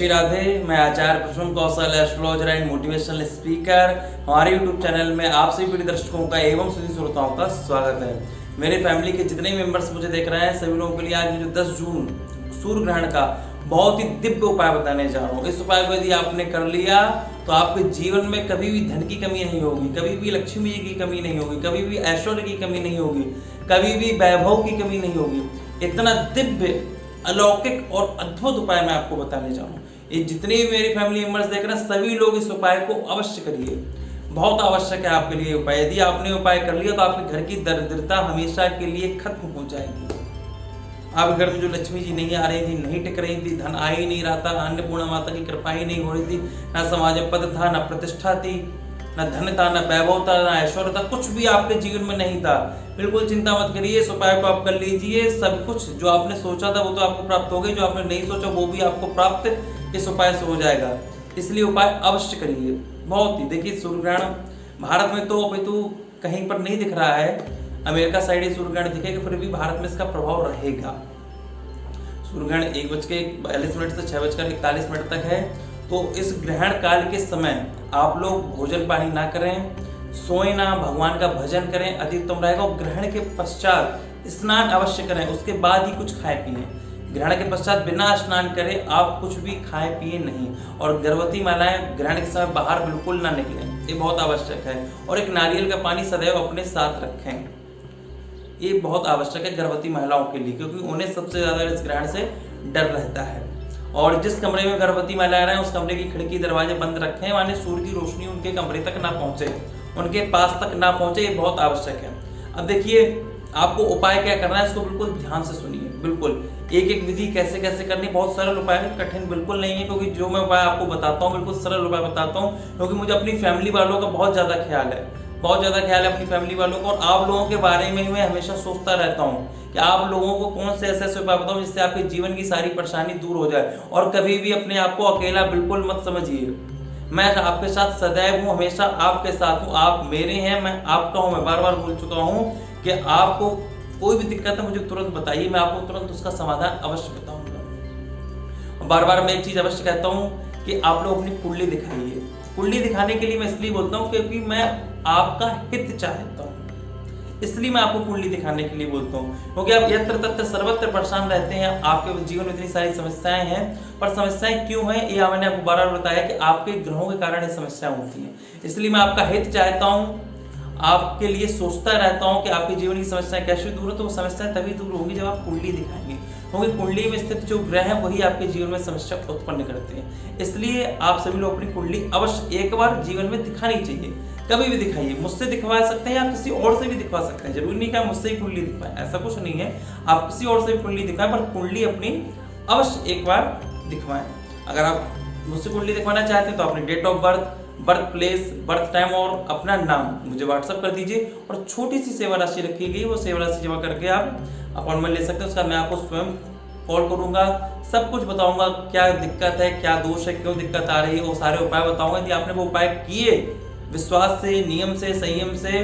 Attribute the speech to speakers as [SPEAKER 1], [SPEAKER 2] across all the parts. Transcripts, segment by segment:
[SPEAKER 1] श्री राधे। मैं आचार्य प्रसून कौशल, astrologer and motivational speaker. हमारे YouTube channel में आप सभी प्रिय दर्शकों का एवं सभी श्रोताओं का स्वागत है। मेरे फैमिली के जितने मेंबर्स मुझे देख रहे हैं सभी लोगों के लिए आज जो 10 जून सूर्य ग्रहण का बहुत ही दिव्य उपाय बताने जा रहा हूँ। इस उपाय को यदि आपने कर लिया तो आपके जीवन में कभी भी धन की कमी नहीं होगी, कभी भी लक्ष्मी जी की कमी नहीं होगी, कभी भी ऐश्वर्य की कमी नहीं होगी, कभी भी वैभव की कमी नहीं होगी। इतना दिव्य, अलौकिक और अद्भुत उपाय मैं आपको बताने जा रहा हूँ। ये जितने भी मेरी फैमिली मेंबर्स देख रहे हैं सभी लोग इस उपाय को अवश्य करिए, बहुत आवश्यक है आपके लिए उपाय। यदि आपने उपाय कर लिया तो आपके घर की दरिद्रता हमेशा के लिए खत्म हो जाएगी। आपके घर में जो लक्ष्मी जी नहीं आ रही थी, नहीं टिक रही थी, धन आ ही नहीं रहा था, अन्नपूर्णा माता की कृपा ही नहीं हो रही थी, ना समाज में पद था, ना प्रतिष्ठा थी, ना धन था, ना वैभव था, ना ऐश्वर्य था, कुछ भी आपके जीवन में नहीं था, बिल्कुल चिंता मत करिए। इस उपाय को आप कर लीजिए। सब कुछ जो आपने सोचा था वो तो आपको प्राप्त हो गई, जो आपने नहीं सोचा वो भी आपको प्राप्त इस उपाय से हो जाएगा। इसलिए उपाय अवश्य करिए। बहुत ही देखिए, सूर्य ग्रहण भारत में तो अभी तो कहीं पर नहीं दिख रहा है। अमेरिका साइड ये सूर्य ग्रहण दिखेगा, फिर भी भारत में इसका प्रभाव रहेगा। सूर्य ग्रहण 1:42 से 6:41 तक है। तो इस ग्रहण काल के समय आप लोग भोजन पानी ना करें, सोए ना, भगवान का भजन करें, अति उत्तम रहेगा। और ग्रहण के पश्चात स्नान अवश्य करें, उसके बाद ही कुछ खाए पिए। ग्रहण के पश्चात बिना स्नान करे आप कुछ भी खाए पिए नहीं। और गर्भवती महिलाएं ग्रहण के समय बाहर बिल्कुल ना निकलें, ये बहुत आवश्यक है। और एक नारियल का पानी सदैव अपने साथ रखें, ये बहुत आवश्यक है गर्भवती महिलाओं के लिए, क्योंकि उन्हें सबसे ज्यादा इस ग्रहण से डर रहता है। और जिस कमरे में गर्भवती महिलाएं रहें उस कमरे की खिड़की दरवाजे बंद रखें, माने सूर्य की रोशनी उनके कमरे तक ना पहुंचे, उनके पास तक ना पहुंचे, ये बहुत आवश्यक है। अब देखिए, आपको उपाय क्या करना है इसको बिल्कुल ध्यान से सुनिए। बिल्कुल एक एक विधि कैसे कैसे करनी, बहुत सरल उपाय है, कठिन बिल्कुल नहीं है। क्योंकि जो मैं उपाय आपको बताता हूँ बिल्कुल सरल उपाय बताता हूँ, क्योंकि मुझे अपनी फैमिली वालों का बहुत ज्यादा ख्याल है, बहुत ज्यादा ख्याल है अपनी फैमिली वालों को। और आप लोगों के बारे में मैं हमेशा सोचता रहता हूँ कि आप लोगों को कौन से ऐसे उपाय बताऊं जिससे आपके जीवन की सारी परेशानी दूर हो जाए। और कभी भी अपने आप को अकेला बिल्कुल मत समझिए, मैं आपके साथ सदैव हूँ, हमेशा आपके साथ हूँ। आप मेरे हैं, मैं आपका हूँ। मैं बार बार बोल चुका हूँ कि आपको कोई भी दिक्कत है मुझे तुरंत बताइए, मैं आपको तुरंत उसका समाधान अवश्य बताऊंगा। बार बार मैं एक चीज अवश्य कहता हूँ कि आप लोग अपनी कुंडली दिखाइए। कुंडली दिखाने के लिए मैं इसलिए बोलता हूँ क्योंकि मैं आपका हित चाहता हूँ, इसलिए मैं आपको कुंडली दिखाने के लिए बोलता हूँ। क्योंकि आप यत्र तत्र सर्वत्र परेशान रहते हैं, आपके जीवन में इतनी सारी समस्याएं हैं, पर समस्याएं क्यों हैं ये मैंने आपको बार बार बताया कि आपके ग्रहों के कारण ये समस्याएं होती हैं। इसलिए मैं आपका हित चाहता हूँ, आपके लिए सोचता रहता हूँ कि आपके जीवन की समस्याएं कैसे दूर हो। तो वो समस्याएं तभी दूर होंगी जब आप कुंडली दिखाएंगे, क्योंकि कुंडली में स्थित जो ग्रह हैं वही आपके जीवन में समस्या उत्पन्न करते हैं। इसलिए आप सभी लोग अपनी कुंडली अवश्य एक बार जीवन में दिखानी चाहिए। कभी भी दिखाइए, मुझसे दिखवा सकते हैं या किसी और से भी दिखवा सकते हैं, जरूरी नहीं कि आप मुझसे ही कुंडली दिखवाएं, ऐसा कुछ नहीं है। आप किसी और से भी कुंडली दिखवाएं, पर कुंडली अपनी अवश्य एक बार दिखवाएं। अगर आप मुझसे कुंडली दिखवाना चाहते हैं तो अपनी date of birth, birth place, birth time और अपना नाम मुझे व्हाट्सअप कर दीजिए। और छोटी सी सेवा राशि रखी गई, वो सेवा राशि जमा करके आप अपॉइंटमेंट ले सकते हैं। उसका मैं आपको स्वयं कॉल करूंगा, सब कुछ बताऊंगा, क्या दिक्कत है, क्या दोष है, क्यों दिक्कत आ रही है, वो सारे उपाय बताऊंगा। यदि आपने वो उपाय किए विश्वास से, नियम से, संयम से,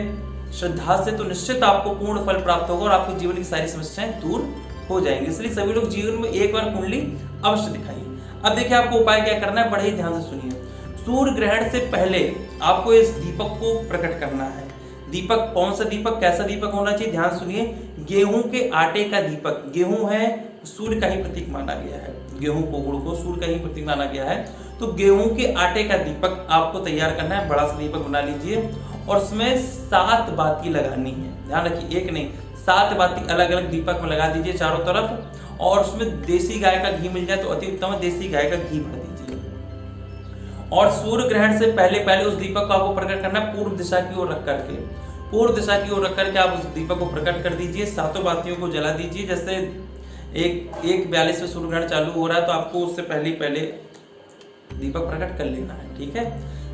[SPEAKER 1] श्रद्धा से, तो निश्चित आपको पूर्ण फल प्राप्त होगा और आपके जीवन की सारी समस्याएं दूर हो जाएंगी। इसलिए सभी लोग जीवन में एक बार कुंडली अवश्य दिखाइए। अब देखिए, आपको उपाय क्या करना है, बड़े ही ध्यान से सुनिए। सूर्य ग्रहण से पहले आपको इस दीपक को प्रकट करना है। दीपक कौन सा दीपक, कैसा दीपक होना चाहिए, ध्यान सुनिए। गेहूं के आटे का दीपक, गेहूं है सूर्य का ही प्रतीक माना गया है, गेहूं को, गुड़ को सूर्य का ही प्रतीक माना गया है। तो गेहूं के आटे का दीपक आपको तैयार करना है, बड़ा सा दीपक बना लीजिए और उसमें 7 बाती लगानी है। ध्यान रखिए, एक नहीं 7 बाती अलग अलग दीपक में लगा दीजिए चारों तरफ। और उसमें देसी गाय का घी मिल जाए तो अति उत्तम है, देसी गाय का घी भर दीजिए। और सूर्य ग्रहण से पहले पहले उस दीपक को आपको प्रकट करना है पूर्व दिशा की ओर रख करके। पूर्व दिशा की ओर रख करके आप उस दीपक को प्रकट कर दीजिए, 7 बातियों को जला दीजिए। जैसे 1:42 में सूर्य ग्रहण चालू हो रहा है तो आपको उससे पहले दीपक प्रकट कर लेना है, ठीक है।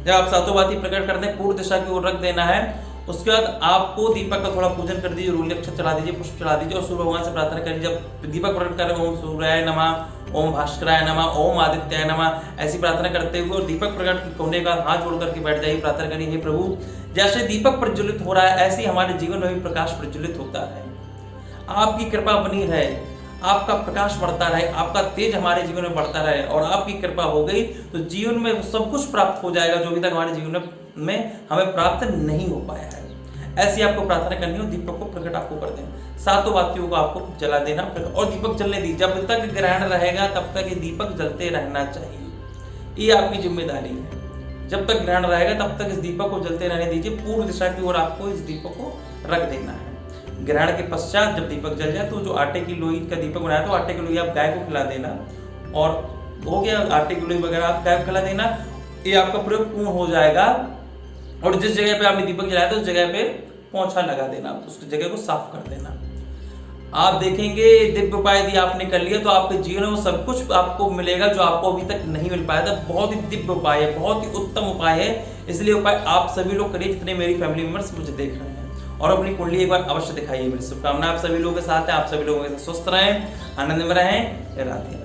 [SPEAKER 1] जब आप 7 बाती प्रकट कर दें, पूर्व दिशा की ओर रख देना है। उसके बाद आपको दीपक का थोड़ा पूजन कर दीजिए, रूली अक्षत चढ़ा दीजिए, पुष्प चढ़ा दीजिए और सूर्य भगवान से प्रार्थना करिए। जब दीपक प्रकट करें, ओम सूर्याय नमः, ओम भास्कराय नमः, ओम आदित्याय नमः, ऐसी प्रार्थना करते हुए और दीपक प्रकट होने का हाथ जोड़ करके बैठ जाइए, प्रार्थना करिए, हे प्रभु जैसे दीपक प्रज्वलित हो रहा है ऐसे ही हमारे जीवन में भी प्रकाश प्रज्वलित होता है। आपकी कृपा बनी रहे, आपका प्रकाश बढ़ता रहे, आपका तेज हमारे जीवन में बढ़ता रहे और आपकी कृपा हो गई तो जीवन में सब कुछ प्राप्त हो जाएगा जो अभी तक हमारे जीवन में हमें प्राप्त नहीं हो पाया है। ऐसी आपको प्रार्थना करनी हो, दीपक को प्रकट आपको कर दें, सातों बातियों को आपको जला देना और दीपक जलने दी। जब तक ग्रहण रहेगा तब तक ये दीपक जलते रहना चाहिए, ये आपकी जिम्मेदारी है। जब तक ग्रहण रहेगा तब तक इस दीपक को जलते रहने दीजिए, पूर्व दिशा की ओर आपको इस दीपक को रख देना है। ग्रहण के पश्चात जब दीपक जल जाए तो जो आटे की लोई का दीपक बनाया तो आटे की लोई आप गाय को खिला देना, और हो गया आटे की लोई वगैरह आप गाय को खिला देना, ये आपका प्रयोग पूर्ण हो जाएगा। और जिस जगह पे आपने दीपक जलाया था उस जगह पे पोंछा लगा देना, उस जगह को साफ कर देना। आप देखेंगे दिव्य उपाय यदि आपने कर लिया तो आपके जीवन में वो सब कुछ आपको मिलेगा जो आपको अभी तक नहीं मिल पाया था। बहुत ही दिव्य उपाय है, बहुत ही उत्तम उपाय है, इसलिए उपाय आप सभी लोग करिए जितने मेरी फैमिली मेंबर्स मुझे देख रहे हैं, और अपनी कुंडली एक बार अवश्य दिखाइए। मेरी शुभकामना आप सभी लोगों के साथ है, आप सभी लोगों के साथ स्वस्थ रहें, आनंद में रहें। राधे।